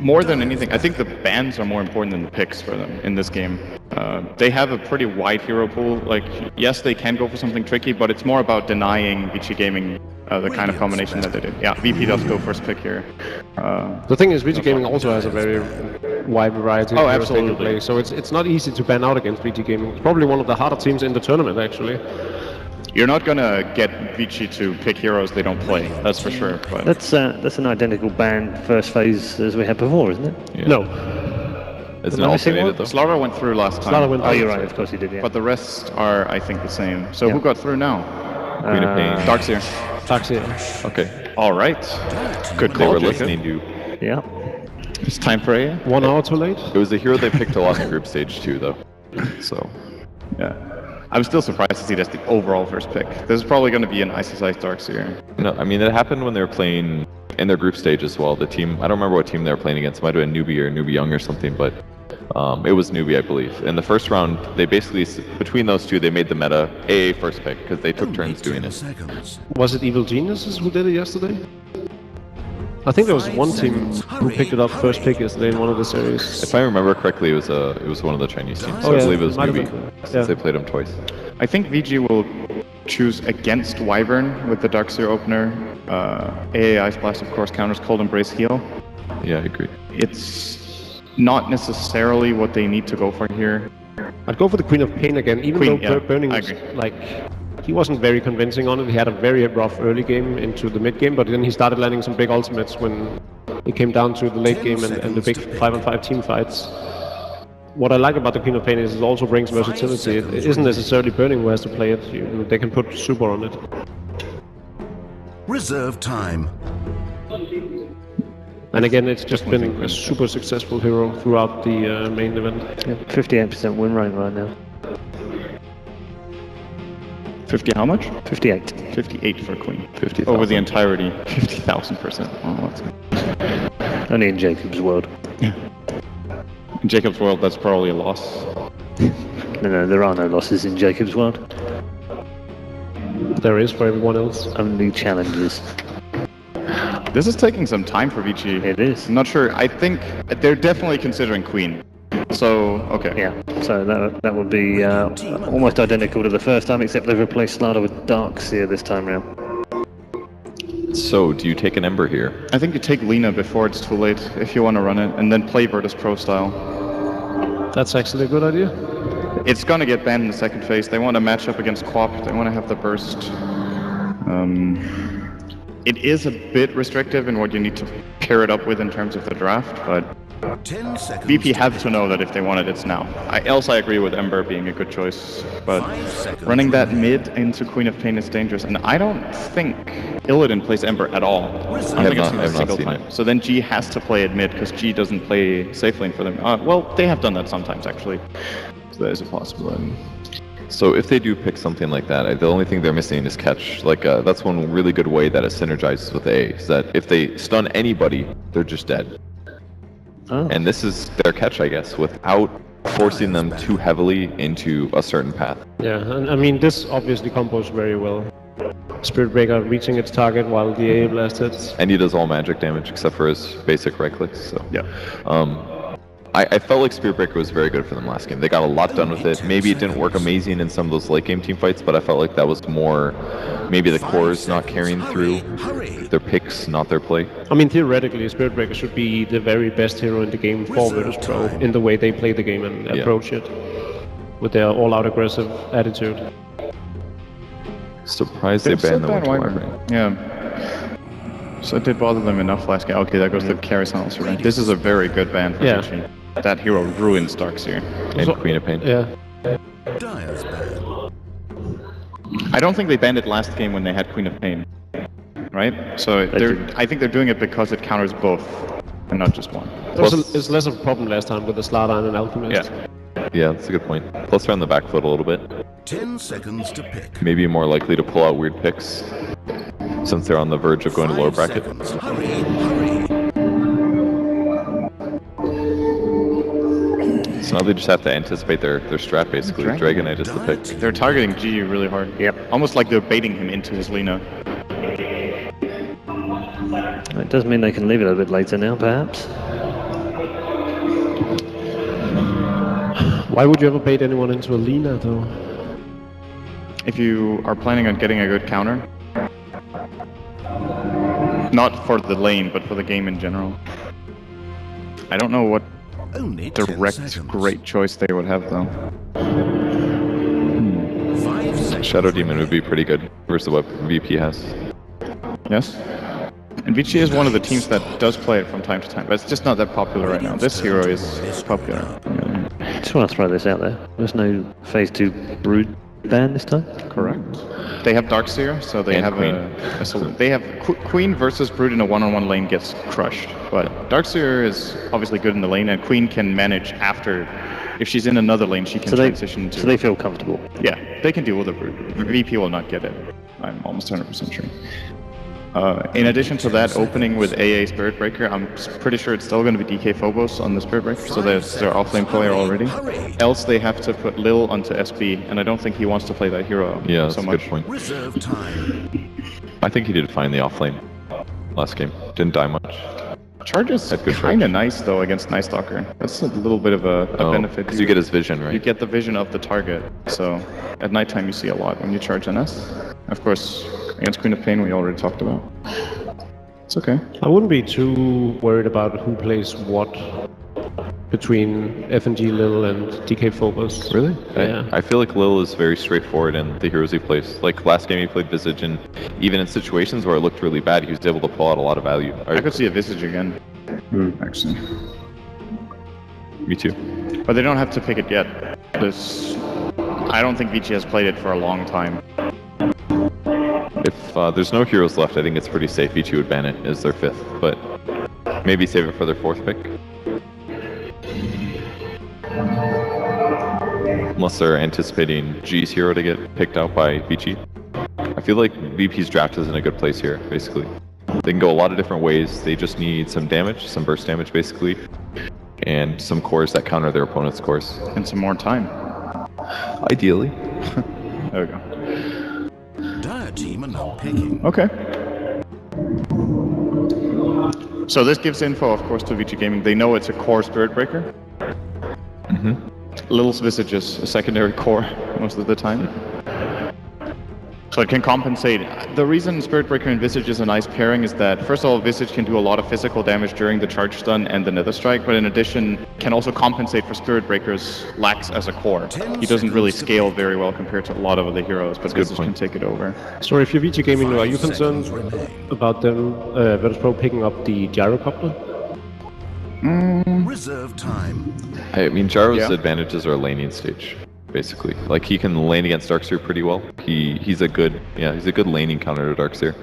More than anything, I think the bans are more important than the picks for them in this game. They have a pretty wide hero pool. Like, yes, they can go for something tricky, but it's more about denying Vici Gaming the kind of combination that they did. Yeah, VP does go first pick here. The thing is, Vici Gaming also has a very wide variety of heroes they can play, so it's not easy to ban out against Vici Gaming. It's probably one of the harder teams in the tournament, actually. You're not gonna get Vici to pick heroes they don't play, that's for sure. But that's an identical ban first phase as we had before, isn't it? Yeah. No. It's an alternated though. Slaughter went through last time. Oh, you're right, of course he did, yeah. But the rest are, I think, the same. So who got through now? Queen of Pain. Darkseer. Darkseer. Okay. All right. Good They call, were Jacob. listening to. Yeah. It's time for A. 1 hour too late? It was the hero they picked a lot in the group stage too, though. So. Yeah. I'm still surprised to see that's the overall first pick. This is probably going to be an ice-sized Darkseer. No, I mean, it happened when they were playing in their group stage as well. The team, I don't remember what team they were playing against. It might have been Newbie or Newbie Young or something, but it was Newbie, I believe. In the first round, they basically, between those two, they made the meta AA first pick because they took turns doing it. Was it Evil Geniuses who did it yesterday? I think there was one team who picked it up first pick yesterday in one of the series. If I remember correctly, it was one of the Chinese teams. So I believe it was Newbie, since they played him twice. I think VG will choose against Wyvern with the Darkseer opener. AA Ice Blast, of course, counters Cold Embrace Heal. Yeah, I agree. It's not necessarily what they need to go for here. I'd go for the Queen of Pain again, even though Burning was like... He wasn't very convincing on it. He had a very rough early game into the mid game, but then he started landing some big ultimates when it came down to the late game and the big 5-on-5 team fights. What I like about the Queen of Pain is it also brings versatility. It isn't necessarily Burning who has to play it. They can put super on it. Reserve time. And again, it's just been a super successful hero throughout the main event. Yeah, 58% win rate right now. 50 how much? 58. 58 for Queen. 50,000. Over the entirety, 50,000%. Oh, that's good. Only in Jacob's world. In Jacob's world, that's probably a loss. No, there are no losses in Jacob's world. There is for everyone else. Only challenges. This is taking some time for Vici. It is. I'm not sure. I think they're definitely considering Queen. So, okay. Yeah, so that would be almost identical to the first time, except they've replaced Slaughter with Darkseer this time round. So, do you take an Ember here? I think you take Lina before it's too late, if you want to run it, and then play Virtus.pro style. That's actually a good idea. It's going to get banned in the second phase. They want to match up against Quap. They want to have the burst. It is a bit restrictive in what you need to pair it up with in terms of the draft, but 10 seconds. VP have to know that if they want it, it's now. Else I agree with Ember being a good choice, but running that mid into Queen of Pain is dangerous, and I don't think Illidan plays Ember at all. I don't think I've seen a single time. So then G has to play it mid, because G doesn't play safe lane for them. Well, they have done that sometimes, actually. So that is a possibility. So if they do pick something like that, the only thing they're missing is catch. Like that's one really good way that it synergizes with A, is that if they stun anybody, they're just dead. Oh. And this is their catch, I guess, without forcing them too heavily into a certain path. Yeah, and I mean, this obviously combos very well. Spirit Breaker reaching its target while the AA blast hits. And he does all magic damage except for his basic right clicks, so... Yeah. I felt like Spirit Breaker was very good for them last game. They got a lot done with it. Maybe it didn't work amazing in some of those late game team fights, but I felt like that was more maybe the cores not carrying through, their picks, not their play. I mean, theoretically, Spirit Breaker should be the very best hero in the game for Virtus.pro in the way they play the game and approach it with their all-out aggressive attitude. Surprised they banned the Wyvern. Yeah. So it did bother them enough last game. Okay, that goes to carry silence range. This is a very good ban for Vici. That hero ruins Darkseer. And Queen of Pain. Yeah. I don't think they banned it last game when they had Queen of Pain. Right? So I think they're doing it because it counters both, and not just one. It's less of a problem last time with the Slaughter and an Alchemist. Yeah, that's a good point. Plus they're on the back foot a little bit. 10 seconds to pick. Maybe more likely to pull out weird picks, since they're on the verge of going to lower bracket. Hurry. So now they just have to anticipate their strat, basically. Dragon Knight is the pick. They're targeting G really hard. Yep. Almost like they're baiting him into his Lina. It does mean they can leave it a bit later now, perhaps. Why would you ever bait anyone into a Lina, though? If you are planning on getting a good counter. Not for the lane, but for the game in general. I don't know what Only 10 direct seconds. great choice they would have, though. 5 seconds. Shadow Demon would be pretty good versus what VP has. Yes? And Vici is one of the teams that does play it from time to time, but it's just not that popular right now. This hero is popular. Just want to throw this out there. There's no phase 2 Brood ban this time? Correct. They have Darkseer, so they And have Queen. they have Queen versus Brood in a one-on-one lane gets crushed. But Darkseer is obviously good in the lane, and Queen can manage after. If she's in another lane, she can transition to. So they feel comfortable. Yeah, they can deal with the Brood. VP will not get it. I'm almost 100% sure. In addition to that, opening with AA Spirit Breaker, I'm pretty sure it's still going to be DK Phobos on the Spirit Breaker, so there's their offlane player already. Else they have to put Lil onto SB, and I don't think he wants to play that hero Yeah, that's so a much. good point. Reserve time. I think he did fine the offlane last game. Didn't die much. Charge is Had good kind of nice, though, against Night Stalker. That's a little bit of a benefit. Because you get his vision, right? You get the vision of the target, so at nighttime you see a lot when you charge NS. Of course, against Queen of Pain we already talked about. It's okay. I wouldn't be too worried about who plays what between FNG Lil and DK Phobos. Really? Yeah. I feel like Lil is very straightforward in the heroes he plays. Like last game he played Visage, and even in situations where it looked really bad, he was able to pull out a lot of value. I could see a Visage again, actually. Me too. But they don't have to pick it yet. I don't think Vici has played it for a long time. If there's no heroes left, I think it's pretty safe. Vici would ban it as their 5th, but maybe save it for their 4th pick. Unless they're anticipating G's hero to get picked out by Vici. I feel like VP's draft is in a good place here, basically. They can go a lot of different ways. They just need some damage, some burst damage, basically, and some cores that counter their opponent's cores. And some more time. Ideally. There we go. Dire team are now picking. Okay. So this gives info, of course, to Vici Gaming. They know it's a core Spirit Breaker. Lil's Visage is a secondary core most of the time. So it can compensate. The reason Spirit Breaker and Visage is a nice pairing is that, first of all, Visage can do a lot of physical damage during the charge stun and the Nether Strike, but in addition, can also compensate for Spirit Breaker's lacks as a core. He doesn't really scale very well compared to a lot of other heroes, but Visage can take it over. So if you're VG Gaming, are you 5 concerned seconds remain. about them, Virtus.pro picking up the gyrocopter? Reserve time. I mean, Jaro's Yeah. advantages are laning stage, basically. Like he can lane against Darkseer pretty well. He's a good laning counter to Darkseer.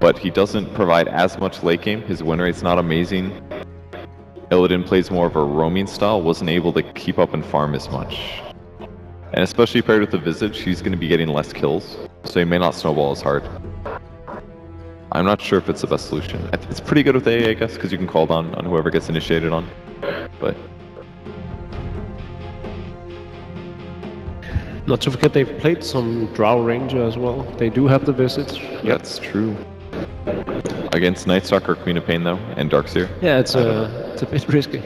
But he doesn't provide as much late game. His win rate's not amazing. Illidan plays more of a roaming style, wasn't able to keep up and farm as much. And especially paired with the Visage, he's going to be getting less kills, so he may not snowball as hard. I'm not sure if it's the best solution. It's pretty good with AA, I guess, because you can call down on whoever gets initiated on. But Not to forget they've played some Drow Ranger as well. They do have the Visage. that's true. Against Nightstalker, Queen of Pain, though, and Darkseer. Yeah, it's a bit risky.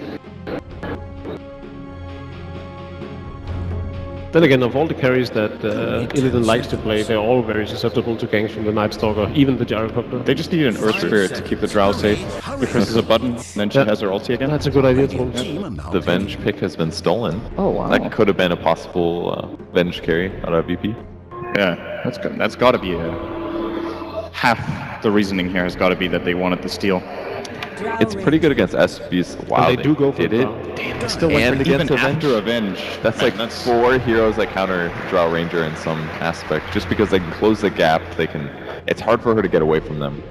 Then again, of all the carries that Illidan likes to play, they're all very susceptible to ganks from the Night Stalker, even the Gyrocopter. They just need an Earth Spirit to keep the Drow safe. He presses a button, and then she has her ulti again. That's a good idea, Tom. Team are now The Venge pick has been stolen. Oh, wow. That could have been a possible Venge carry out of VP. Yeah, that's good. That's got to be half the reasoning here has got to be that they wanted the steal. It's pretty good against SBs. Wow, they do go for did the it. Drow. They still And went against even Avenge? after Avenge. That's like 4 heroes that counter Drow Ranger in some aspect. Just because they can close the gap, they can. It's hard for her to get away from them.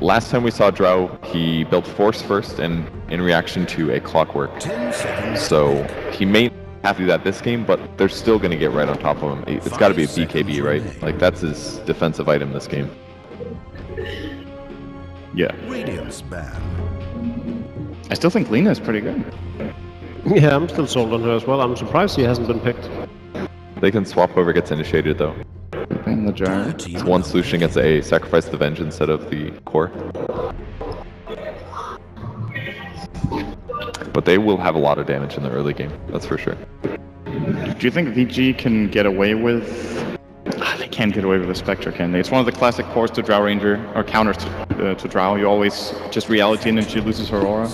Last time we saw Drow, he built Force first, and in reaction to a Clockwork. 10 seconds. So he may have to do that this game, but they're still going to get right on top of him. It's got to be a BKB, right? Like that's his defensive item this game. Yeah. Radiance ban. I still think Lina is pretty good. Yeah, I'm still sold on her as well. I'm surprised she hasn't been picked. They can swap whoever gets initiated, though. In the jar. Dire team It's are one now solution against A, sacrifice the Venge instead of the core. But they will have a lot of damage in the early game, that's for sure. Do you think Vici can get away with... They can't get away with the Spectre, can they? It's one of the classic cores to Drow Ranger, or counters to Drow. You always just reality and then she loses her aura.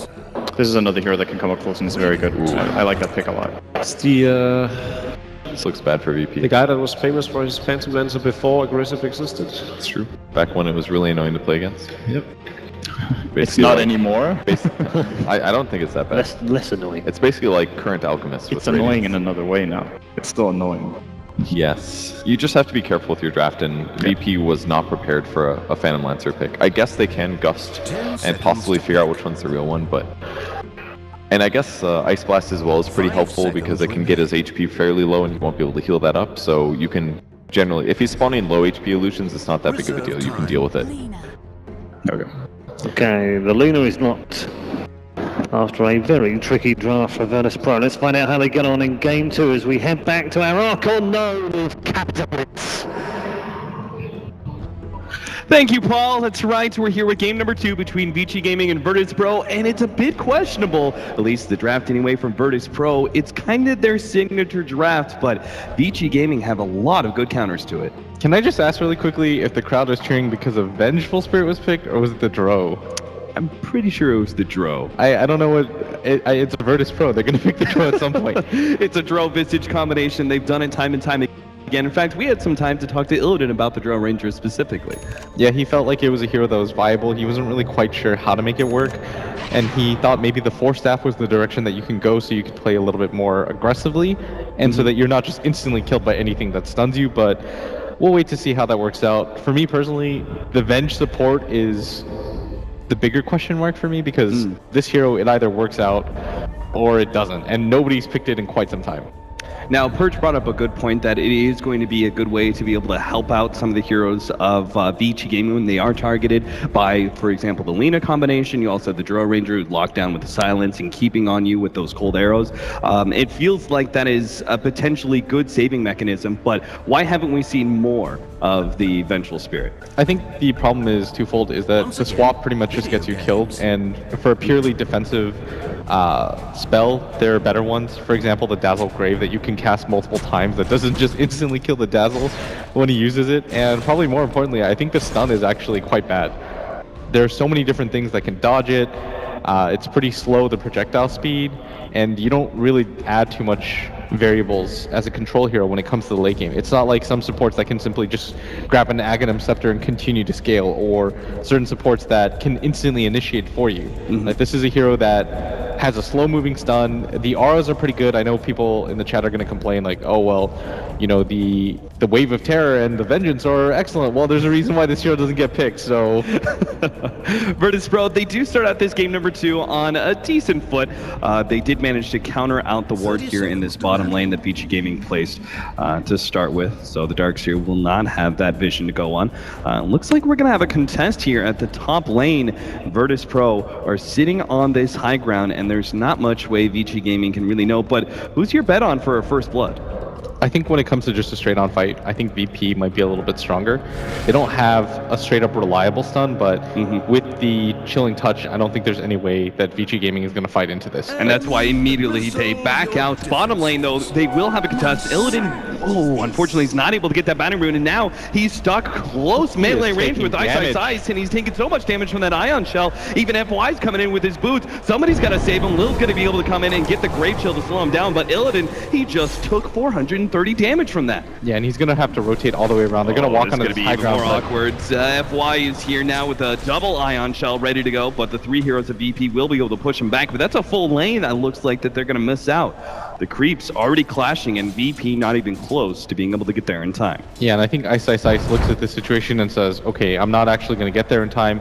This is another hero that can come up close and it's very good. I like that pick a lot. It's the... This looks bad for VP. The guy that was famous for his Phantom Lancer before aggressive existed. It's true. Back when it was really annoying to play against. Yep. It's not anymore. I don't think it's that bad. Less annoying. It's basically like current Alchemist. It's annoying in another way now. It's still annoying. Yes. You just have to be careful with your draft, and VP was not prepared for a Phantom Lancer pick. I guess they can gust and possibly figure out which one's the real one, but... And I guess Ice Blast as well is pretty helpful because it can get his HP fairly low and he won't be able to heal that up, so you can generally... If he's spawning low HP illusions, it's not that big of a deal. You can deal with it. Okay, the Luna is not after a very tricky draft for Virtus.pro. Let's find out how they get on in Game 2 as we head back to our Archon node of Capitalists. Thank you, Paul. That's right. We're here with game number 2 between Vici Gaming and Virtus.pro, and it's a bit questionable, at least the draft anyway from Virtus.pro. It's kind of their signature draft, but Vici Gaming have a lot of good counters to it. Can I just ask really quickly if the crowd was cheering because of Vengeful Spirit was picked, or was it the Dro? I'm pretty sure it was the Dro. I don't know what... it's a Virtus.pro. They're going to pick the Dro at some point. It's a Dro Visage combination. They've done it time and time again. In fact, we had some time to talk to Illidan about the Drow Ranger specifically. Yeah, he felt like it was a hero that was viable. He wasn't really quite sure how to make it work, and he thought maybe the Force Staff was the direction that you can go so you could play a little bit more aggressively, and so that you're not just instantly killed by anything that stuns you, but we'll wait to see how that works out. For me personally, the Venge support is the bigger question mark for me, because this hero, it either works out or it doesn't, and nobody's picked it in quite some time. Now, Perch brought up a good point that it is going to be a good way to be able to help out some of the heroes of Vici Gaming when they are targeted by, for example, the Lina combination. You also have the Drow Ranger who's locked down with the silence and keeping on you with those cold arrows. It feels like that is a potentially good saving mechanism, but why haven't we seen more of the Vengeful Spirit? I think the problem is twofold, is that the swap pretty much just gets you killed, and for a purely defensive spell, there are better ones. For example, the Dazzle Grave that you can cast multiple times that doesn't just instantly kill the Dazzle when he uses it, and probably more importantly, I think the stun is actually quite bad. There are so many different things that can dodge it. It's pretty slow, the projectile speed, and you don't really add too much variables as a control hero when it comes to the late game. It's not like some supports that can simply just grab an Aghanim Scepter and continue to scale, or certain supports that can instantly initiate for you. Like, this is a hero that has a slow moving stun. The auras are pretty good. I know people in the chat are going to complain like, oh well, you know, the Wave of Terror and the Vengeance are excellent. Well, there's a reason why this hero doesn't get picked, so... Virtus.pro, they do start out this game number 2 on a decent foot. They did manage to counter out the ward here in this bottom lane that Vici Gaming placed to start with, so the Darkseer will not have that vision to go on. Looks like we're going to have a contest here at the top lane. Virtus.pro are sitting on this high ground, and there's not much way Vici Gaming can really know, but who's your bet on for a first blood? I think when it comes to just a straight-on fight, I think VP might be a little bit stronger. They don't have a straight-up reliable stun, but with the Chilling Touch, I don't think there's any way that Vici Gaming is going to fight into this. And that's why immediately they back out. Bottom lane, though, they will have a contest. Illidan, unfortunately, he's not able to get that Battering Rune, and now he's stuck close melee range with Ice, and he's taking so much damage from that Ion Shell. Even FY's coming in with his boots. Somebody's got to save him. Lil's going to be able to come in and get the Grave Chill to slow him down, but Illidan, he just took 430 damage from that. Yeah, and he's going to have to rotate all the way around. They're going to walk on this high ground. More awkward. FY is here now with a double Ion Shell ready to go, but the 3 heroes of VP will be able to push him back, but that's a full lane that looks like that they're going to miss out. The creeps already clashing, and VP not even close to being able to get there in time. Yeah, and I think Ice looks at this situation and says, okay, I'm not actually going to get there in time.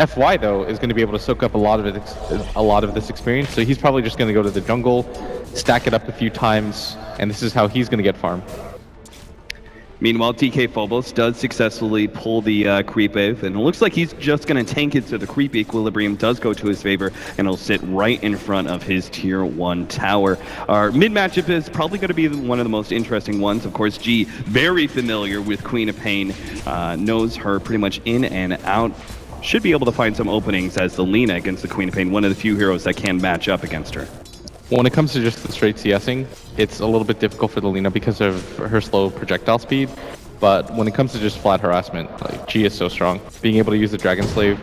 FY, though, is going to be able to soak up a lot of this experience, so he's probably just going to go to the jungle, stack it up a few times, and this is how he's going to get farm. Meanwhile, TK Phobos does successfully pull the creep wave, and it looks like he's just going to tank it, so the creep equilibrium does go to his favor, and he'll sit right in front of his tier 1 tower. Our mid matchup is probably going to be one of the most interesting ones. Of course, G, very familiar with Queen of Pain, knows her pretty much in and out. should be able to find some openings as the Lina against the Queen of Pain, one of the few heroes that can match up against her. When it comes to just the straight CSing, it's a little bit difficult for the Lina because of her slow projectile speed. But when it comes to just flat harassment, like, G is so strong. Being able to use the Dragon Slave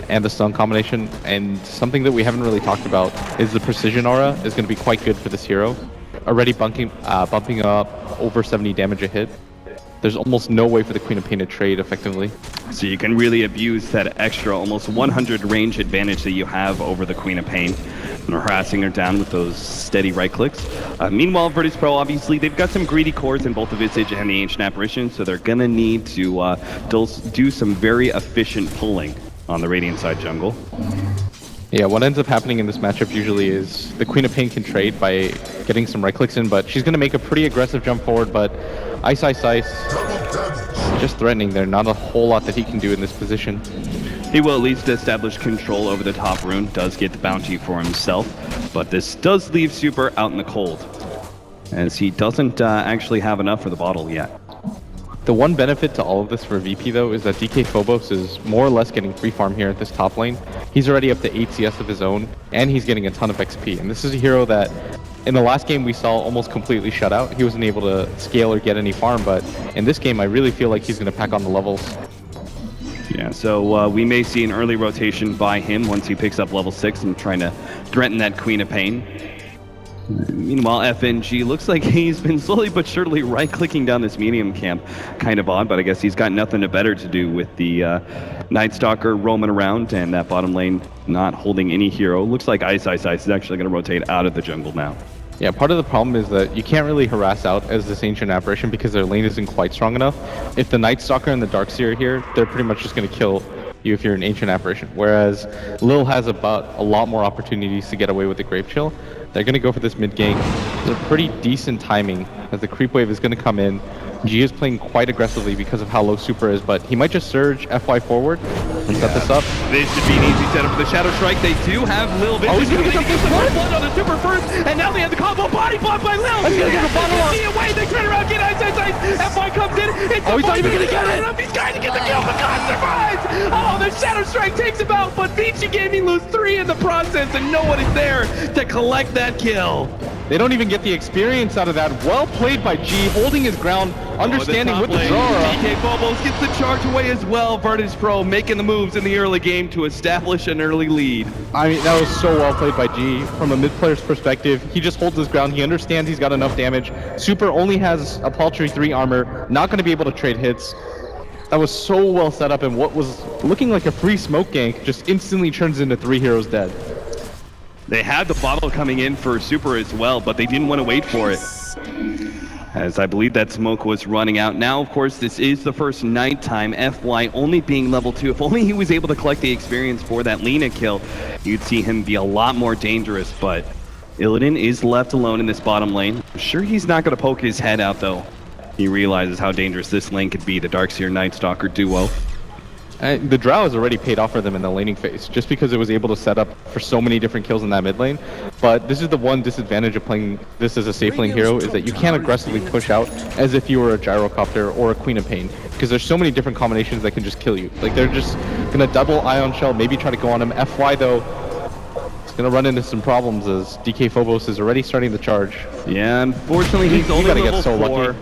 and the stun combination, and something that we haven't really talked about is the precision aura is going to be quite good for this hero. Already bumping up over 70 damage a hit. There's almost no way for the Queen of Pain to trade effectively. So you can really abuse that extra almost 100 range advantage that you have over the Queen of Pain, and harassing her down with those steady right clicks. Meanwhile, Virtus.pro, obviously, they've got some greedy cores in both the Visage and the Ancient Apparition, so they're gonna need to do some very efficient pulling on the Radiant side jungle. Yeah, what ends up happening in this matchup usually is the Queen of Pain can trade by getting some right clicks in, but she's going to make a pretty aggressive jump forward, but Ice, just threatening there. Not a whole lot that he can do in this position. He will at least establish control over the top rune, does get the bounty for himself, but this does leave Super out in the cold, as he doesn't actually have enough for the bottle yet. The one benefit to all of this for VP, though, is that DK Phobos is more or less getting free farm here at this top lane. He's already up to 8 CS of his own, and he's getting a ton of XP. And this is a hero that, in the last game, we saw almost completely shut out. He wasn't able to scale or get any farm, but in this game, I really feel like he's going to pack on the levels. Yeah, so we may see an early rotation by him once he picks up level 6 and trying to threaten that Queen of Pain. Meanwhile, FNG looks like he's been slowly but surely right-clicking down this medium camp. Kind of odd, but I guess he's got nothing better to do with the Night Stalker roaming around and that bottom lane not holding any hero. Looks like Ice is actually going to rotate out of the jungle now. Yeah, part of the problem is that you can't really harass out as this Ancient Apparition because their lane isn't quite strong enough. If the Night Stalker and the Darkseer are here, they're pretty much just going to kill you if you're an Ancient Apparition. Whereas Lil has a lot more opportunities to get away with the Grave Chill. They're going to go for this mid gank. It's a pretty decent timing as the creep wave is going to come in. G is playing quite aggressively because of how low Super is, but he might just surge FY forward and set this up. This should be an easy setup for the Shadow Strike. They do have Lil Vici. Oh, he's going to get some blood on the Super first, and now they have the combo body block by Lil. He's going to get the bottle off. Away, they turn around, get Ice. FY comes in. Oh, he's not even going to get it. He's trying to get the kill, but God survives. Oh, the Shadow Strike takes him out, but Vici Gaming lose 3 in the process, and no one is there to collect that kill. They don't even get the experience out of that. Well played by G, holding his ground, understanding with the draw. DK Phobos gets the charge away as well. Virtus.pro making the moves in the early game to establish an early lead. I mean, that was so well played by G. From a mid-player's perspective, he just holds his ground. He understands he's got enough damage. Super only has a paltry 3 armor, not going to be able to trade hits. That was so well set up, and what was looking like a free smoke gank just instantly turns into 3 heroes dead. They had the bottle coming in for Super as well, but they didn't want to wait for it, as I believe that smoke was running out. Now, of course, this is the first nighttime. FY only being level 2. If only he was able to collect the experience for that Lina kill, you'd see him be a lot more dangerous, but Illidan is left alone in this bottom lane. I'm sure he's not going to poke his head out, though. He realizes how dangerous this lane could be, the Darkseer Night Stalker duo. The Drow has already paid off for them in the laning phase, just because it was able to set up for so many different kills in that mid lane. But this is the one disadvantage of playing this as a safe lane hero, is that you can't aggressively push out as if you were a Gyrocopter or a Queen of Pain, because there's so many different combinations that can just kill you. Like, they're just gonna double Ion Shell, maybe try to go on him. FY though, it's gonna run into some problems as DK Phobos is already starting the charge. Yeah, unfortunately he's only gotta level get so 4. lucky.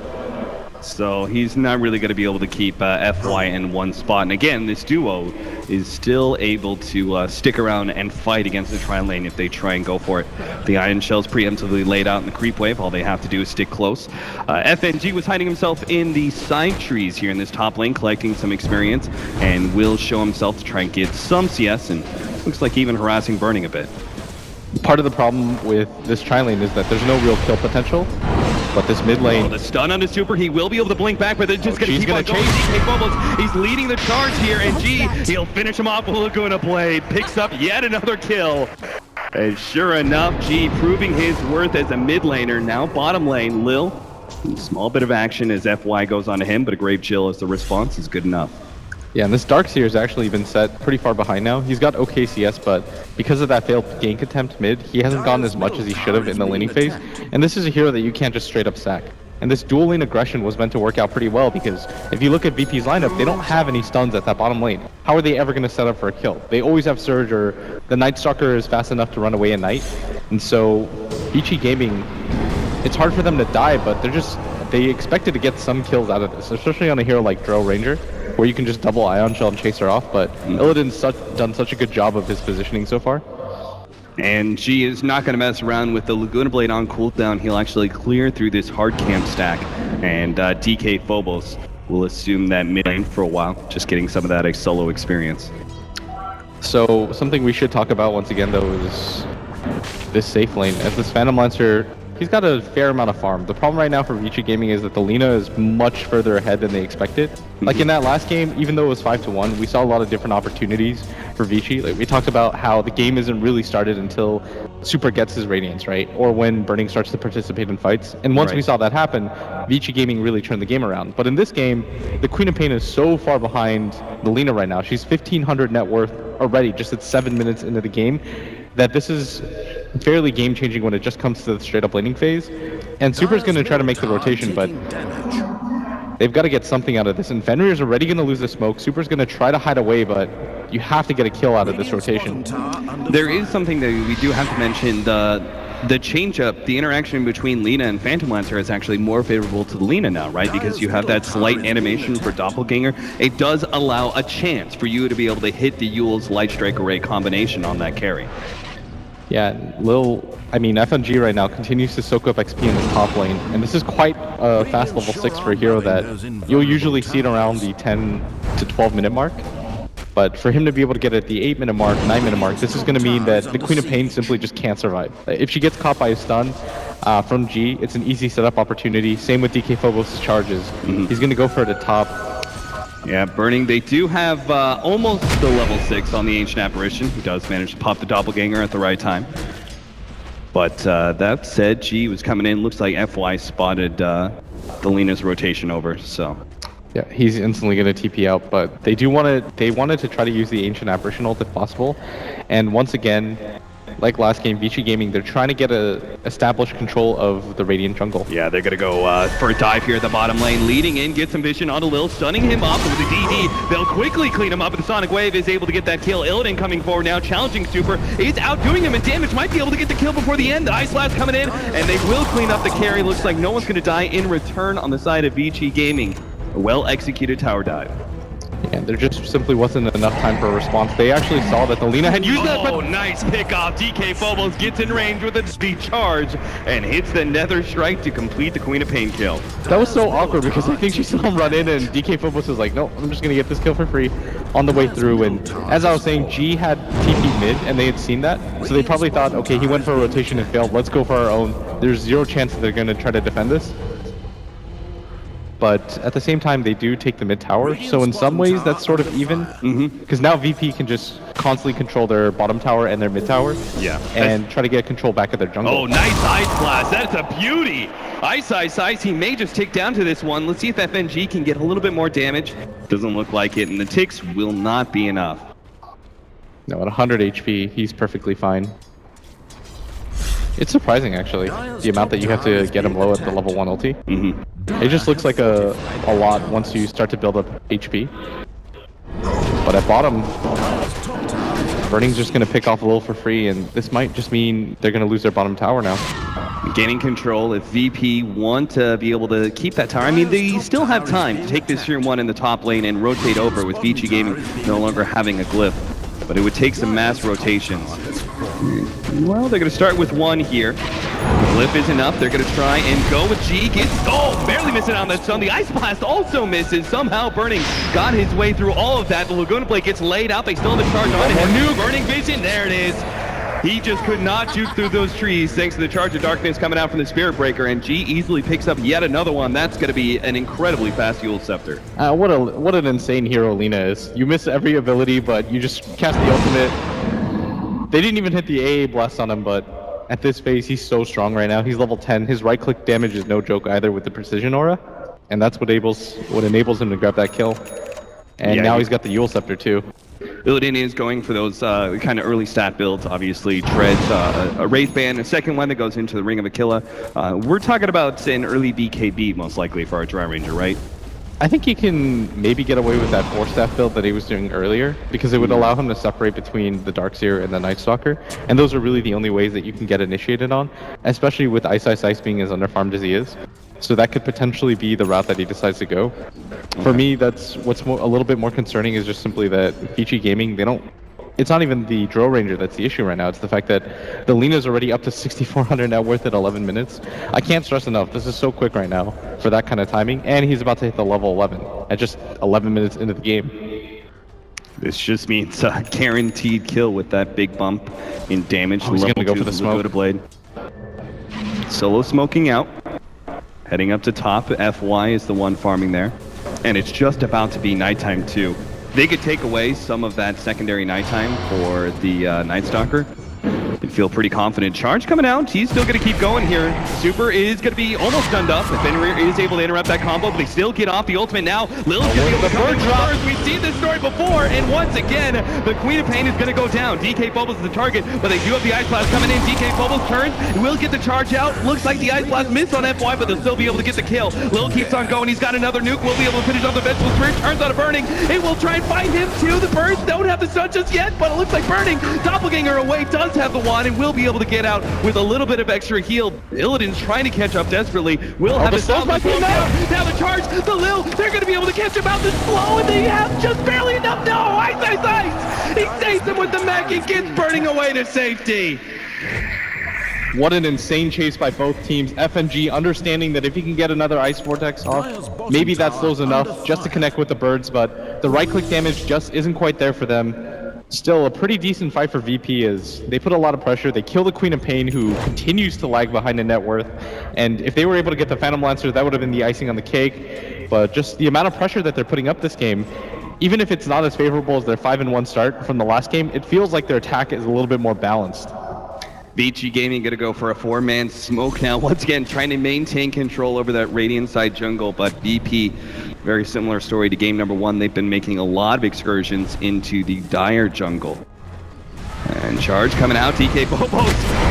So he's not really going to be able to keep FY in one spot. And again, this duo is still able to stick around and fight against the tri-lane if they try and go for it. The Iron Shell's preemptively laid out in the creep wave. All they have to do is stick close. FNG was hiding himself in the side trees here in this top lane, collecting some experience, and will show himself to try and get some CS, and looks like even harassing Burning a bit. Part of the problem with this tri-lane is that there's no real kill potential. But this mid lane... Oh, the stun on the Super, he will be able to blink back, but they're just going to keep on going. DK Phobos, he's leading the charge here, and G, he'll finish him off with a Laguna Blade, picks up yet another kill. And sure enough, G proving his worth as a mid laner. Now bottom lane, Lil, small bit of action as FY goes onto him, but a Grave Chill as the response is good enough. Yeah, and this Darkseer has actually been set pretty far behind now. He's got okay CS, but because of that failed gank attempt mid, he hasn't gotten as much as he should have in the laning phase. And this is a hero that you can't just straight up sack. And this dual lane aggression was meant to work out pretty well, because if you look at VP's lineup, they don't have any stuns at that bottom lane. How are they ever going to set up for a kill? They always have Surge, or the Night Stalker is fast enough to run away at night. And so Vici Gaming, it's hard for them to die, but they expected to get some kills out of this, especially on a hero like Drow Ranger, where you can just double Ion Shell and chase her off. But Illidan's done such a good job of his positioning so far. And G is not going to mess around with the Laguna Blade on cooldown. He'll actually clear through this hard camp stack, and DK Phobos will assume that mid lane for a while, just getting some of that solo experience. So something we should talk about once again, though, is this safe lane. As this Phantom Lancer, he's got a fair amount of farm. The problem right now for Vici Gaming is that the Lina is much further ahead than they expected. Like in that last game, even though it was 5-1, we saw a lot of different opportunities for Vici. Like we talked about how the game isn't really started until Super gets his Radiance, right? Or when Burning starts to participate in fights. And once we saw that happen, Vici Gaming really turned the game around. But in this game, the Queen of Pain is so far behind the Lina right now. She's 1,500 net worth already, just at 7 minutes into the game, that this is fairly game-changing when it just comes to the straight-up laning phase. And Super's going to try to make the rotation, but they've got to get something out of this. And Fenrir's already going to lose the smoke. Super's going to try to hide away, but you have to get a kill out of this rotation. There is something that we do have to mention. The change-up, the interaction between Lina and Phantom Lancer is actually more favorable to the Lina now, right? Because you have that slight animation for Doppelganger. It does allow a chance for you to be able to hit the Yule's Light Strike Array combination on that carry. Yeah, FNG right now continues to soak up XP in the top lane, and this is quite a fast level 6 for a hero that you'll usually see it around the 10 to 12 minute mark. But for him to be able to get it at the 8 minute mark, 9 minute mark, this is going to mean that the Queen of Pain simply just can't survive. If she gets caught by a stun from G, it's an easy setup opportunity. Same with DK Phobos' charges. He's going to go for it at top. Yeah, Burning, they do have almost the level 6 on the Ancient Apparition, who does manage to pop the Doppelganger at the right time. But that said, G was coming in. Looks like FY spotted the Lina's rotation over, so... Yeah, he's instantly going to TP out, but they wanted to try to use the Ancient Apparition ult if possible. And once again, like last game, Vici Gaming, they're trying to get established control of the Radiant jungle. Yeah, they're going to go for a dive here at the bottom lane. Leading in, get some vision onto Lil, stunning him off with the DD. They'll quickly clean him up, and the Sonic Wave is able to get that kill. Illidan coming forward now, challenging Super. Is outdoing him, and damage might be able to get the kill before the end. The Ice Blast coming in, and they will clean up the carry. Looks like no one's going to die in return on the side of Vici Gaming. A well-executed tower dive. Yeah, there just simply wasn't enough time for a response. They actually saw that the Lina had used that. Oh, nice pickoff. DK Phobos gets in range with a speed charge and hits the Nether Strike to complete the Queen of Pain kill. That was so awkward because I think she saw him run in and DK Phobos was like, no, I'm just going to get this kill for free on the way through. And as I was saying, G had TP mid and they had seen that. So they probably thought, okay, he went for a rotation and failed. Let's go for our own. There's zero chance that they're going to try to defend this. But at the same time, they do take the mid tower, so in some ways that's sort of even. Because now VP can just constantly control their bottom tower and their mid tower. Yeah. And try to get control back of their jungle. Oh, nice Ice Blast. That's a beauty. Ice. He may just tick down to this one. Let's see if FNG can get a little bit more damage. Doesn't look like it, and the ticks will not be enough. No, at 100 HP, he's perfectly fine. It's surprising, actually, the amount that you have to get him low at the level 1 ulti. It just looks like a lot once you start to build up HP. But at bottom, Burning's just going to pick off a little for free, and this might just mean they're going to lose their bottom tower now. Gaining control. If VP want to be able to keep that tower, I mean, they still have time to take this tier 1 in the top lane and rotate over with Vici Gaming no longer having a glyph. But it would take some mass rotations. Well, they're going to start with 1 here. Glyph is enough. They're going to try and go with G. Barely missing on the stun. The Ice Blast also misses. Somehow Burning got his way through all of that. The Laguna Blade gets laid out. They still have the charge on it. New Burning Vision. There it is. He just could not juke through those trees thanks to the Charge of Darkness coming out from the Spirit Breaker, and G easily picks up yet another one. That's going to be an incredibly fast Yule Scepter. What an insane hero Lina is. You miss every ability, but you just cast the ultimate. They didn't even hit the AA blast on him, but at this phase, he's so strong right now. He's level 10. His right-click damage is no joke either with the Precision Aura, and that's what enables him to grab that kill. And yeah, now he's got the Yule Scepter too. Illidan is going for those kind of early stat builds, obviously. Treads a Wraith Band, a second one that goes into the Ring of Aquila. We're talking about an early BKB, most likely, for our Dry Ranger, right? I think he can maybe get away with that 4-staff build that he was doing earlier, because it would allow him to separate between the Darkseer and the Night Stalker, and those are really the only ways that you can get initiated on, especially with Ice being as underfarmed as he is. So that could potentially be the route that he decides to go. For me, that's what's a little bit more concerning is just simply that Vici Gaming, it's not even the Drow Ranger that's the issue right now. It's the fact that the Lena's already up to 6,400 net worth at 11 minutes. I can't stress enough, this is so quick right now for that kind of timing, and he's about to hit the level 11 at just 11 minutes into the game. This just means a guaranteed kill with that big bump in damage. He's going to go for the smoke. Blade. Solo smoking out. Heading up to top, FY is the one farming there. And it's just about to be nighttime too. They could take away some of that secondary nighttime for the Night Stalker. They feel pretty confident. Charge coming out. He's still going to keep going here. Super is going to be almost stunned up. Fenrir is able to interrupt that combo, but they still get off the ultimate now. Lil's going to be able to come in first. We've seen this story before, and once again, the Queen of Pain is going to go down. DK Phobos is the target, but they do have the Ice Blast coming in. DK Phobos turns, will get the charge out. Looks like the Ice Blast missed on FY, but they'll still be able to get the kill. Lil keeps on going. He's got another nuke. Will be able to finish off the vegetable sprint. Turns out of burning. It will try and find him too. The birds don't have the stun just yet, but it looks like burning. Doppelganger away does have the wand and will be able to get out with a little bit of extra heal. Illidan's trying to catch up desperately. Will have his now the charge. The Lil, they're going to be able to catch him out this slow, and they have just barely enough. No, ice. He saves him with the mech. He gets burning away to safety. What an insane chase by both teams. FNG understanding that if he can get another Ice Vortex off, maybe that slows enough just to connect with the birds, but the right-click damage just isn't quite there for them. Still, a pretty decent fight for VP as they put a lot of pressure. They kill the Queen of Pain, who continues to lag behind in net worth. And if they were able to get the Phantom Lancer, that would have been the icing on the cake. But just the amount of pressure that they're putting up this game, even if it's not as favorable as their 5-1 start from the last game, it feels like their attack is a little bit more balanced. Vici Gaming going to go for a 4-man smoke now. Once again, trying to maintain control over that Radiant side jungle, but VP, very similar story to game number 1. They've been making a lot of excursions into the Dire jungle. And charge coming out, DK Phobos.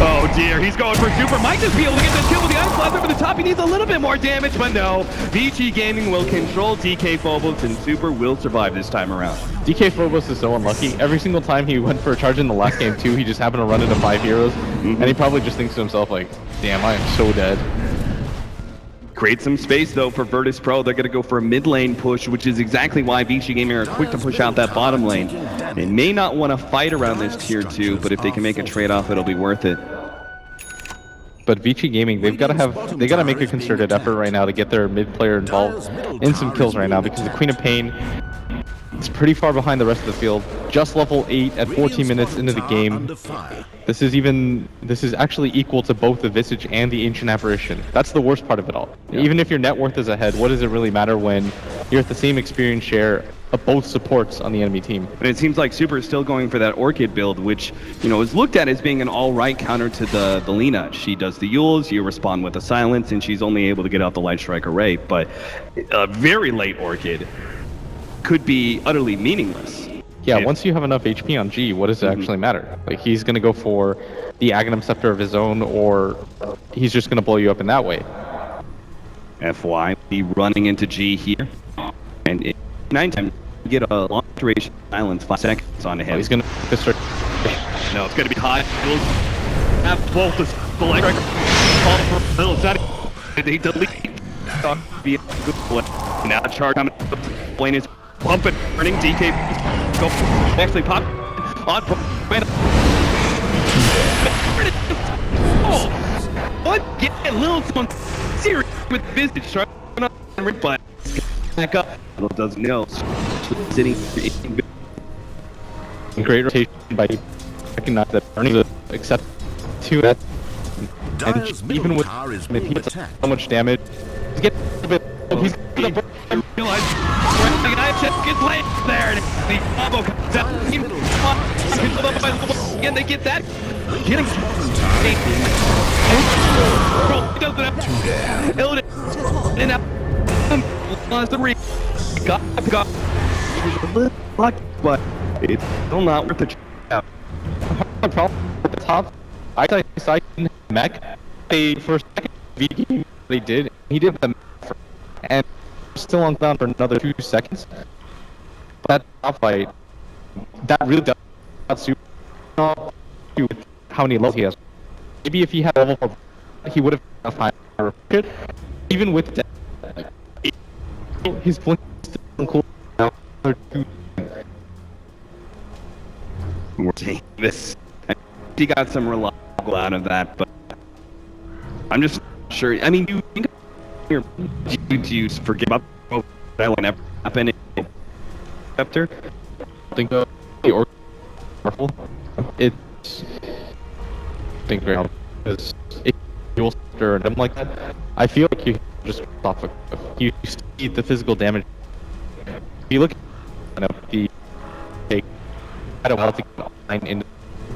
Oh dear, he's going for super. Might just be able to get this kill with the Ice Blast over the top. He needs a little bit more damage, but no. Vici Gaming will control DK Phobos, and Super will survive this time around. DK Phobos is so unlucky. Every single time he went for a charge in the last game too, he just happened to run into 5 heroes. And he probably just thinks to himself like, damn, I am so dead. Create some space though for Virtus.pro. They're going to go for a mid lane push, which is exactly why Vici Gaming are quick to push out that bottom lane. They may not want to fight around this tier 2, but if they can make a trade-off, it'll be worth it. But Vici Gaming, they got to make a concerted effort right now to get their mid player involved in some kills right now, because the Queen of Pain is pretty far behind the rest of the field. Just level 8 at 14 minutes into the game. This is actually equal to both the Visage and the Ancient Apparition. That's the worst part of it all. Yeah. Even if your net worth is ahead, what does it really matter when you're at the same experience share of both supports on the enemy team? And it seems like Super is still going for that Orchid build, which, you know, is looked at as being an all-right counter to the Lina. She does the Yules, you respond with a Silence, and she's only able to get out the Light Strike Array. But a very late Orchid could be utterly meaningless. Yeah, once you have enough HP on G, what does it actually matter? Like, he's going to go for the Aghanim Scepter of his own, or he's just going to blow you up in that way. FY, be running into G here. And in 9 times, you get a long duration silence, 5 seconds on him. Oh, he's going to start. No, it's going to be hot. Have both the electric. They delete. Be a good play. Now charge coming. Lane is pumping, burning. DK go actually pop on. Oh, what? Get a little serious with Visage. Trying to but back up. Little doesn't know. Sitting. Great rotation by recognize that burning the accept to that. And even with he gets so much damage, he's getting a bit. He's gonna realize gets laid there, and the combo comes out. Again, they get that. Getting and now lost the ring. Got but it's still not worth the trap. The problem with the top, I didn't have mech. They first Vici they did. He did the mech and still on down for another 2 seconds. But that top fight, that really does not suit how many levels he has. Maybe if he had level 4, he would have enough time to repeat it. Even with that, like, his blink is still cool. We're taking this. He got some reliable out of that, but I'm just not sure. I mean, you think you forget about that will never happen in Scepter? I think or powerful. It's think right now because if you will stir them like that, I feel like you just stop it. You see the physical damage. If you look at the I don't want to get online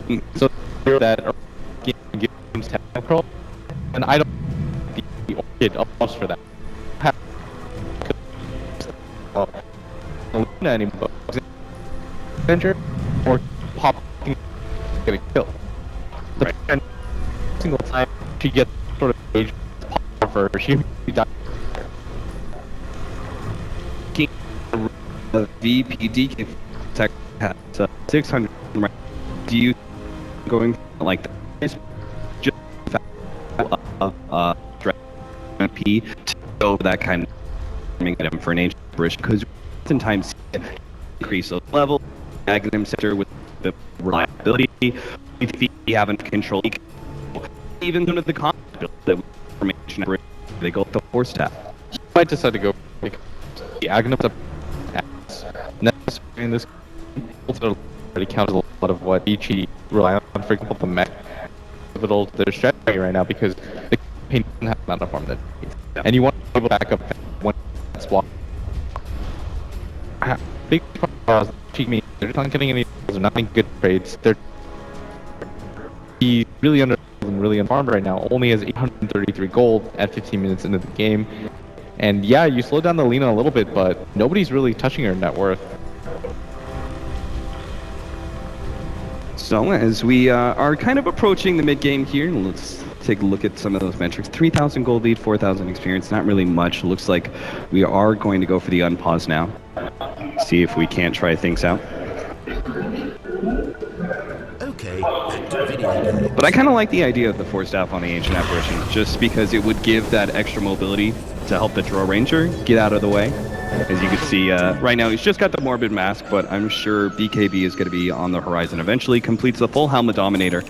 in so that games technical, and I don't the orchid allows for that. Anymore, adventure or pop getting killed. The right. Single time she gets sort of age for her, she dies. VPD tech has 600. Do you going like that? It's just P to go that kind of item for an ancient bridge because oftentimes increase those level magnum center with the reliability. If you haven't control, even under the confidence that information they go with the force staff. I decided to go because the Aghanim necessary in this already counts a lot of what Vici rely on. For example, the mech pivotal to their strategy right now because the campaign doesn't have amount of farm that and you want to be able to back up when swap. Big problem is they're not getting any. They're not making good trades. He's really under and really unfarmed right now. Only has 833 gold at 15 minutes into the game. And yeah, you slow down the Lina a little bit, but nobody's really touching her net worth. So as we are kind of approaching the mid game here, let's take a look at some of those metrics. 3,000 gold lead, 4,000 experience. Not really much. Looks like we are going to go for the unpause now. See if we can't try things out. Okay, back to video game. But I kind of like the idea of the force staff on the Ancient Apparition, just because it would give that extra mobility to help the Draw Ranger get out of the way. As you can see, right now he's just got the Morbid Mask, but I'm sure BKB is going to be on the horizon eventually. Completes the full Helmet Dominator.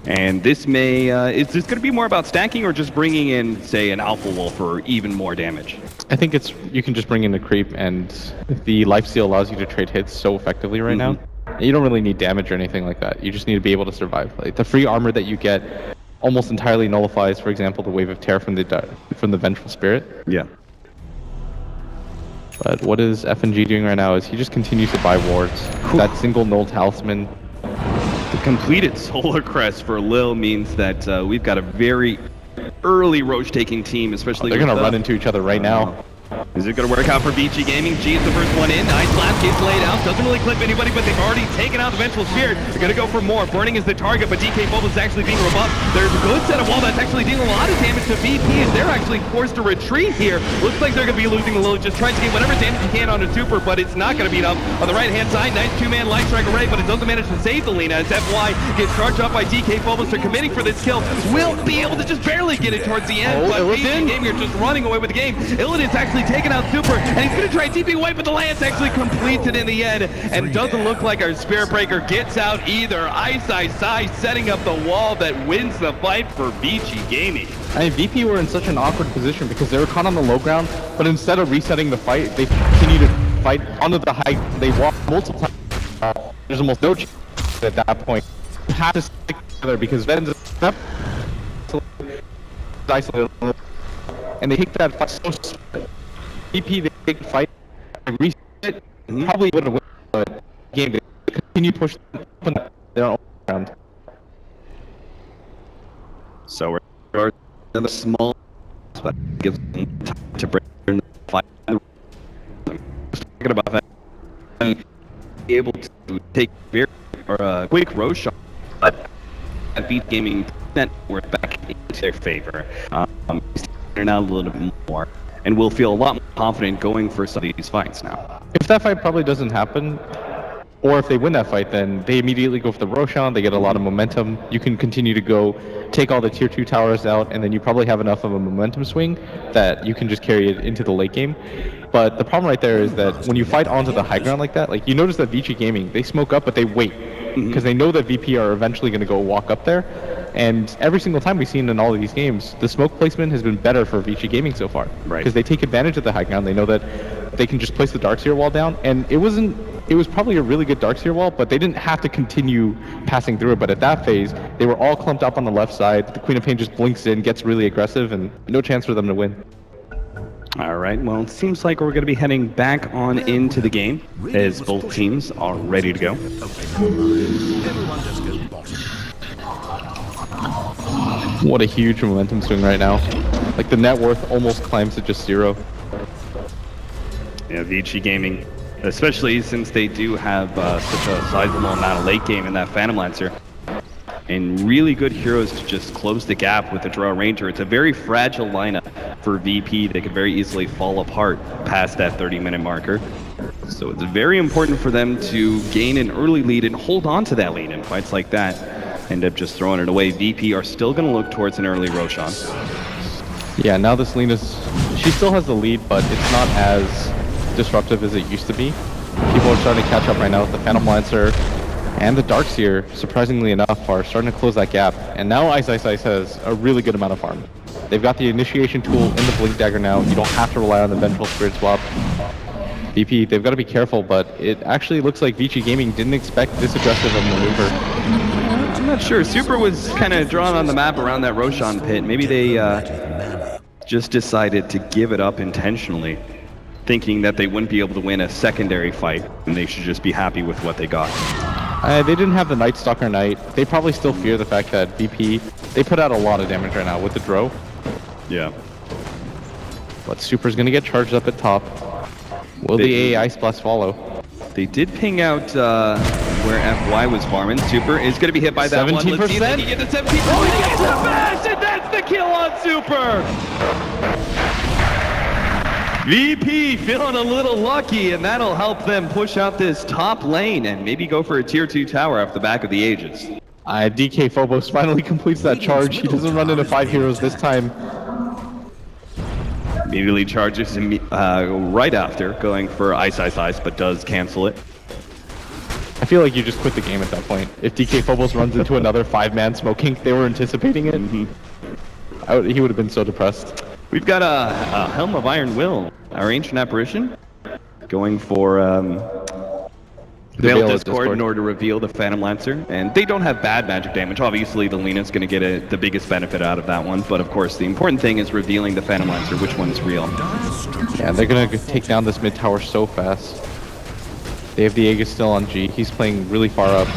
And this may, is this going to be more about stacking or just bringing in, say, an Alpha Wolf for even more damage? I think it's, you can just bring in the creep and the lifesteal allows you to trade hits so effectively right now. You don't really need damage or anything like that. You just need to be able to survive. Like the free armor that you get almost entirely nullifies, for example, the Wave of Terror from the Vengeful Spirit. Yeah. But what is FNG doing right now is he just continues to buy wards. That single null talisman. The completed Solar Crest for Lil means that we've got a very early Roche-taking team, especially they're going to run into each other right now. Is it going to work out for Vici Gaming? G is the first one in. Nice blast gets laid out. Doesn't really clip anybody, but they've already taken out the Vengeful Spirit. They're going to go for more. Burning is the target, but DK Bulba's actually being rebuffed. There's a good set of wall that's actually dealing a lot of damage to VP as they're actually forced to retreat here. Looks like they're going to be losing a little. Just trying to get whatever damage you can on a super, but it's not going to be enough. On the right-hand side, nice two-man Light Strike array, but it doesn't manage to save the Lina as FY gets charged up by DK Bulbas. They're committing for this kill. Will be able to just barely get it towards the end, but Vici Gaming are just running away with the game. Illidan's actually taking out super, and he's going to try TP away, but the Lance actually completes it in the end, and doesn't look like our Spirit Breaker gets out either. Ice setting up the wall that wins the fight for Vici Gaming. I mean, VP were in such an awkward position because they were caught on the low ground, but instead of resetting the fight, they continue to fight onto the high. They walk multiple times. There's almost no chance at that point. You have to stick together because Ven's up, isolated, and they take that fight so split. VP, they take the fight, and reset, probably would have won the game. They continue pushing their own ground. So we're another small, but gives them time to break in the fight. Talking about that. very quick Roshan, but Vici Gaming network back into their favor. They're now a little bit more, and will feel a lot more confident going for some of these fights now. If that fight probably doesn't happen, or if they win that fight, then they immediately go for the Roshan, they get a lot of momentum. You can continue to go take all the tier 2 towers out, and then you probably have enough of a momentum swing that you can just carry it into the late game. But the problem right there is that when you fight onto the high ground like that, like you notice that Vici Gaming, they smoke up, but they wait. Because they know that VP are eventually going to go walk up there. And every single time we've seen in all of these games, the smoke placement has been better for Vici Gaming so far. Right. Because they take advantage of the high ground. They know that they can just place the Darkseer wall down. And it was probably a really good Darkseer wall, but they didn't have to continue passing through it. But at that phase, they were all clumped up on the left side. The Queen of Pain just blinks in, gets really aggressive, and no chance for them to win. All right, well, it seems like we're going to be heading back on into the game as both teams are ready to go. Everyone just go bottom. What a huge momentum swing right now. Like the net worth almost climbs to just 0. Yeah, Vici Gaming, especially since they do have such a sizable amount of late game in that Phantom Lancer, and really good heroes to just close the gap with the Draw Ranger. It's a very fragile lineup for VP. They could very easily fall apart past that 30-minute marker. So it's very important for them to gain an early lead and hold on to that lead in fights like that. End up just throwing it away. VP are still going to look towards an early Roshan. Yeah, now this Lena's, she still has the lead, but it's not as disruptive as it used to be. People are starting to catch up right now with the Phantom Lancer. And the Darkseer, surprisingly enough, are starting to close that gap. And now Ice has a really good amount of farm. They've got the initiation tool in the Blink Dagger now. You don't have to rely on the Vengeful Spirit swap. VP, they've got to be careful, but it actually looks like Vici Gaming didn't expect this aggressive of a maneuver. I'm not sure. Super was kind of drawn on the map around that Roshan pit. Maybe they just decided to give it up intentionally, thinking that they wouldn't be able to win a secondary fight, and they should just be happy with what they got. They didn't have the Night Stalker Knight. They probably still fear the fact that VP, they put out a lot of damage right now with the Dro. Yeah. But Super's going to get charged up at top. Will the AI Blast follow? They did ping out where FY was farming. Super is going to be hit by that 17%. One. Let's see if they can get the 17%. Oh, he gets the bash, and that's the kill on Super! VP feeling a little lucky, and that'll help them push out this top lane and maybe go for a tier 2 tower off the back of the Aegis. DK Phobos finally completes that charge. He doesn't run into 5 heroes this time. Immediately charges him right after, going for Ice, but does cancel it. I feel like you just quit the game at that point. If DK Phobos runs into another 5-man smoking, they were anticipating it. He would have been so depressed. We've got a Helm of Iron Will, our Ancient Apparition, going for Veil Discord in order to reveal the Phantom Lancer. And they don't have bad magic damage. Obviously, the Lena's going to get the biggest benefit out of that one. But of course, the important thing is revealing the Phantom Lancer, which one's real. Yeah, they're going to take down this mid tower so fast. They have the Aegis still on G. He's playing really far up.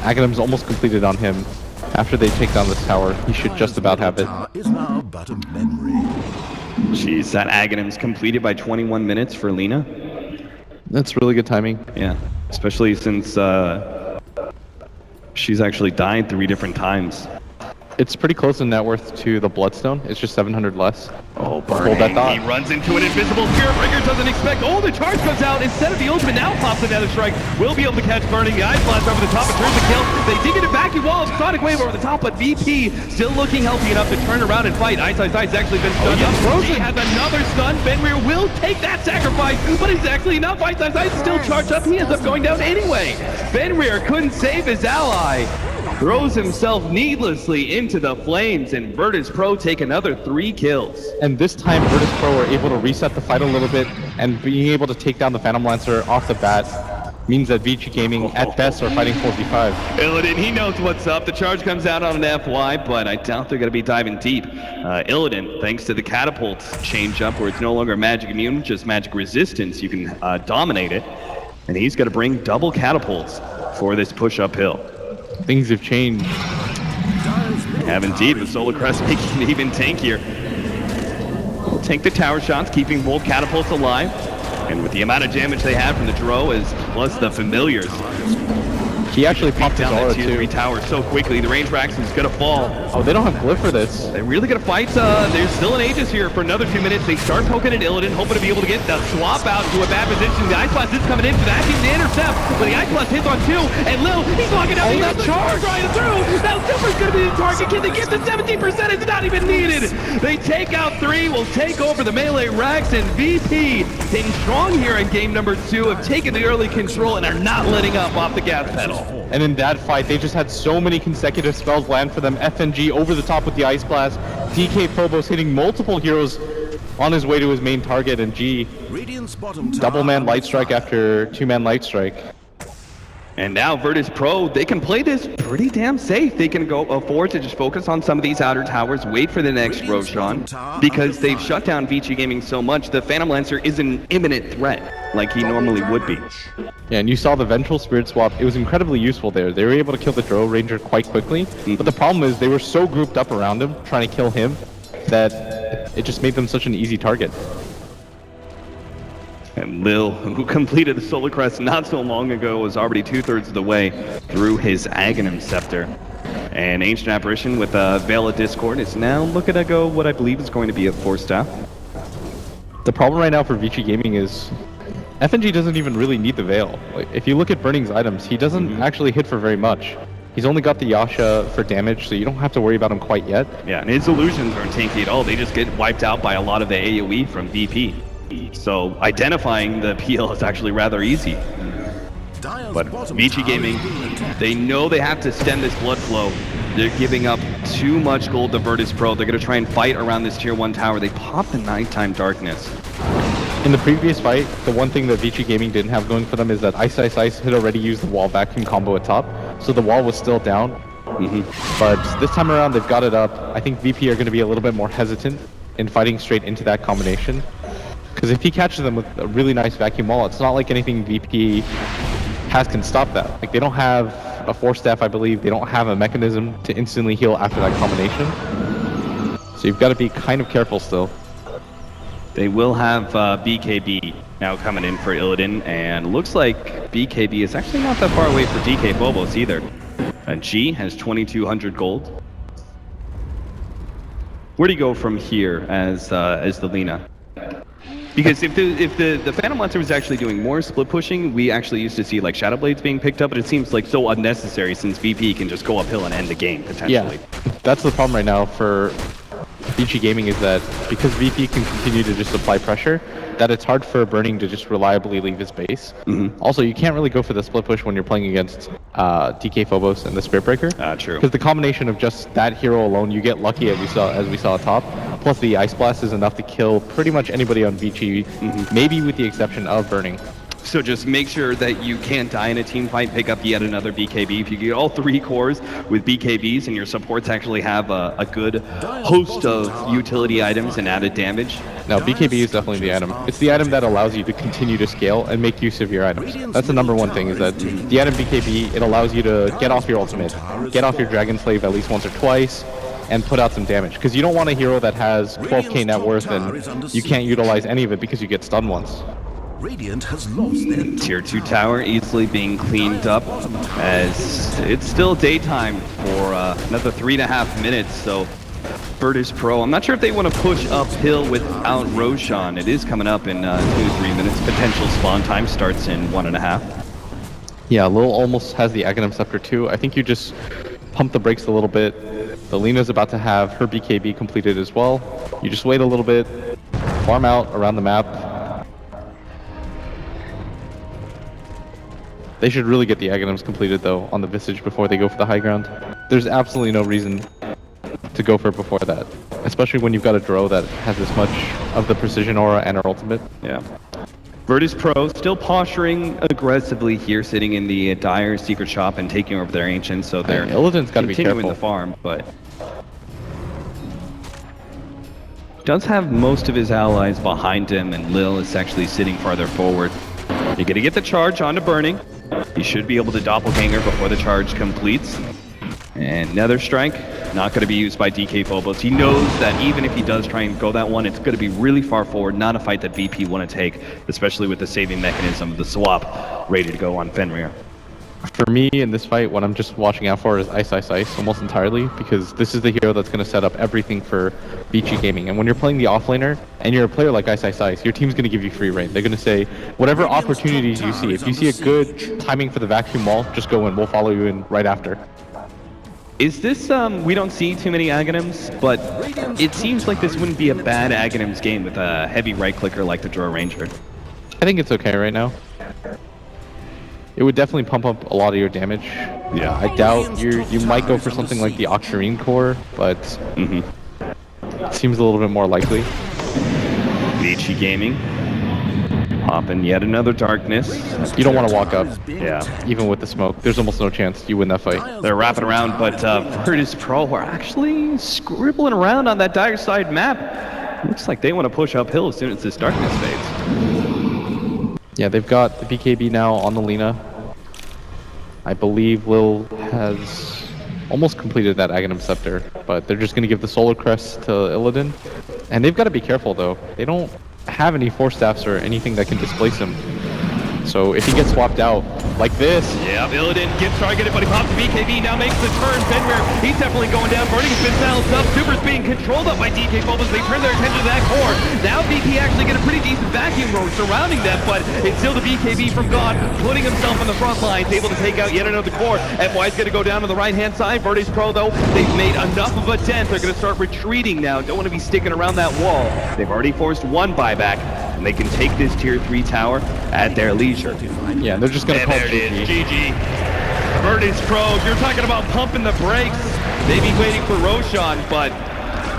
Aghanim's almost completed on him. After they take down this tower, he should just about have it. Is now but a memory. Jeez, that Aghanim's completed by 21 minutes for Lena. That's really good timing. Yeah, especially since she's actually died 3 different times. It's pretty close in net worth to the Bloodstone. It's just 700 less. Oh, burning. Hold that thought. He runs into an invisible Spirit Breaker, doesn't expect. Oh, the charge comes out. Instead of the ultimate, now pops another strike. Will be able to catch Burning. The Ice Blast over the top and turns the kill. They dig into vacuum wall of Sonic Wave over the top, but VP still looking healthy enough to turn around and fight. Ice actually been stunned up. He has another stun. Fenrir will take that sacrifice, but he's actually enough. Ice still charged up. He ends up going down anyway. Fenrir couldn't save his ally. Throws himself needlessly into the flames, and Virtus.pro take another 3 kills. And this time, Virtus.pro were able to reset the fight a little bit, and being able to take down the Phantom Lancer off the bat means that Vici Gaming, at best, are fighting 4v5. Illidan, he knows what's up. The charge comes out on an FY, but I doubt they're going to be diving deep. Illidan, thanks to the catapults change up, where it's no longer magic immune, just magic resistance, you can dominate it. And he's going to bring double catapults for this push uphill. Things have changed. Have indeed, with Solar Crest making it even tankier. We'll tank the tower shots, keeping both catapults alive. And with the amount of damage they have from the Dro, plus the familiars, He actually popped his down aura that tier 3 too. tower so quickly. The range Rax is gonna fall. Oh, they don't have glyph for this. They're really gonna fight. There's still an Aegis here for another 2 minutes. They start poking at Illidan, hoping to be able to get the swap out to a bad position. The Ice Blast is coming in for that team to intercept, but the Ice Blast hits on 2, and Lil, he's locking down that charge right through. Now Silver's gonna be the target. Can they get to 17%? It's not even needed. They take out 3, will take over the melee Rax, and VP staying strong here in game number 2, have taken the early control and are not letting up off the gas pedal. And in that fight, they just had so many consecutive spells land for them. FNG over the top with the Ice Blast. DK Phobos hitting multiple heroes on his way to his main target, and G double-man Light Strike after 2-man Light Strike. And now Virtus.pro, they can play this pretty damn safe. They can go afford to just focus on some of these outer towers, wait for the next Roshan, because they've shut down Vici Gaming so much. The Phantom Lancer is an imminent threat, like he normally would be. Yeah, and you saw the Vengeful Spirit swap. It was incredibly useful there. They were able to kill the Drow Ranger quite quickly, but the problem is they were so grouped up around him, trying to kill him, that it just made them such an easy target. And Lil, who completed the Solar Crest not so long ago, was already 2/3 of the way through his Aghanim Scepter. And Ancient Apparition with Veil of Discord is now looking to go what I believe is going to be a 4-staff. The problem right now for Vici Gaming is FNG doesn't even really need the Veil. Like, if you look at Burning's items, he doesn't actually hit for very much. He's only got the Yasha for damage, so you don't have to worry about him quite yet. Yeah, and his illusions aren't tanky at all. They just get wiped out by a lot of the AoE from VP. So identifying the PL is actually rather easy. But Vici Gaming, they know they have to stem this blood flow. They're giving up too much gold to Virtus.pro. They're going to try and fight around this tier 1 tower. They pop the Nighttime Darkness. In the previous fight, the one thing that Vici Gaming didn't have going for them is that Ice Ice Ice had already used the wall vacuum combo at top, so the wall was still down. But this time around, they've got it up. I think VP are going to be a little bit more hesitant in fighting straight into that combination. Because if he catches them with a really nice vacuum wall, it's not like anything VP has can stop that. Like, they don't have a 4-staff, I believe. They don't have a mechanism to instantly heal after that combination. So you've got to be kind of careful still. They will have BKB now coming in for Illidan, and looks like BKB is actually not that far away for DK Phobos either. And G has 2,200 gold. Where do you go from here as the Lina? Because if the Phantom Lancer was actually doing more split pushing, we actually used to see like Shadow Blades being picked up, but it seems like so unnecessary since VP can just go uphill and end the game potentially. Yeah, that's the problem right now for Vici Gaming, is that because VP can continue to just apply pressure, that it's hard for Burning to just reliably leave his base. Also, you can't really go for the split push when you're playing against DK Phobos and the Spirit Breaker. True. Because the combination of just that hero alone, you get lucky as we saw at top. Plus the Ice Blast is enough to kill pretty much anybody on Vici, maybe with the exception of Burning. So just make sure that you can't die in a team fight, pick up yet another BKB. If you get all 3 cores with BKBs and your supports actually have a good host of utility items and added damage. No, BKB is definitely the item. It's the item that allows you to continue to scale and make use of your items. That's the #1 thing, is that the item BKB, it allows you to get off your ultimate, get off your Dragon Slave at least once or twice, and put out some damage. Because you don't want a hero that has 12k net worth and you can't utilize any of it because you get stunned once. Radiant has lost their Tier 2 tower easily being cleaned up as it's still daytime for another 3.5 minutes. So Virtus.pro, I'm not sure if they want to push uphill without Roshan. It is coming up in 2 to 3 minutes. Potential spawn time starts in 1.5. Yeah, Lil almost has the Aghanim Scepter too. I think you just pump the brakes a little bit. The Lina's about to have her BKB completed as well. You just wait a little bit, farm out around the map. They should really get the Aghanims completed though on the Visage before they go for the high ground. There's absolutely no reason to go for it before that, especially when you've got a Drow that has this much of the precision aura and her ultimate. Yeah. Virtus.pro still posturing aggressively here, sitting in the Dire secret shop and taking over their ancients, so they're Illidan's got to be continuing careful. the farm, but does have most of his allies behind him, and Lil is actually sitting farther forward. You're gonna get the charge onto Burning. He should be able to doppelganger before the charge completes. And Nether Strike, not going to be used by DK Phobos. He knows that even if he does try and go that one, it's going to be really far forward, not a fight that VP want to take, especially with the saving mechanism of the swap ready to go on Fenrir. For me, in this fight, what I'm just watching out for is Ice almost entirely, because this is the hero that's going to set up everything for Vici Gaming. And when you're playing the offlaner, and you're a player like Ice, your team's going to give you free reign. They're going to say, whatever opportunities you see, if you see a good timing for the vacuum wall, just go in. We'll follow you in right after. Is this, we don't see too many Aghanims, but it seems like this wouldn't be a bad Aghanims game with a heavy right-clicker like the Draw Ranger. I think it's okay right now. It would definitely pump up a lot of your damage. Yeah. I doubt you might go for something like the Octarine core, but it seems a little bit more likely. Vici Gaming. Popping yet another darkness. You don't want to walk up. Yeah. Even with the smoke, there's almost no chance you win that fight. They're wrapping around, but Virtus.pro are actually scribbling around on that dire side map. Looks like they want to push uphill as soon as this darkness fades. Yeah, they've got the BKB now on the Lina. I believe Lil has almost completed that Aghanim Scepter, but they're just going to give the Solar Crest to Illidan. And they've got to be careful, though. They don't have any Force Staffs or anything that can displace him. So if he gets swapped out like this... Yeah, Illidan gets targeted, but he pops the BKB, now makes the turn. Fenrir, he's definitely going down. Burning has been silenced up. Super's being controlled up by DK Bulbas. They turn their attention to that core. Now VP actually get a pretty decent vacuum road surrounding them, but it's still the BKB from God, putting himself on the front lines, able to take out yet another core. FY's going to go down to the right-hand side. Virtus.pro, though, they've made enough of a dent. They're going to start retreating now. Don't want to be sticking around that wall. They've already forced one buyback, and they can take this tier 3 tower at their leisure. Yeah, they're just going to call there it is, GG. Virtus.pro, you're talking about pumping the brakes. They'd be waiting for Roshan, but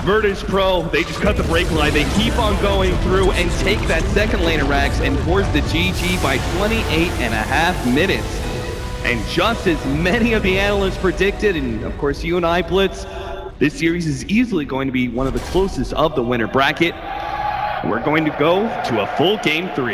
Virtus.pro, they just cut the brake line. They keep on going through and take that second lane of Rax and force the GG by 28.5 minutes. And just as many of the analysts predicted, and of course you and I, Blitz, this series is easily going to be one of the closest of the winner bracket. We're going to go to a full game 3.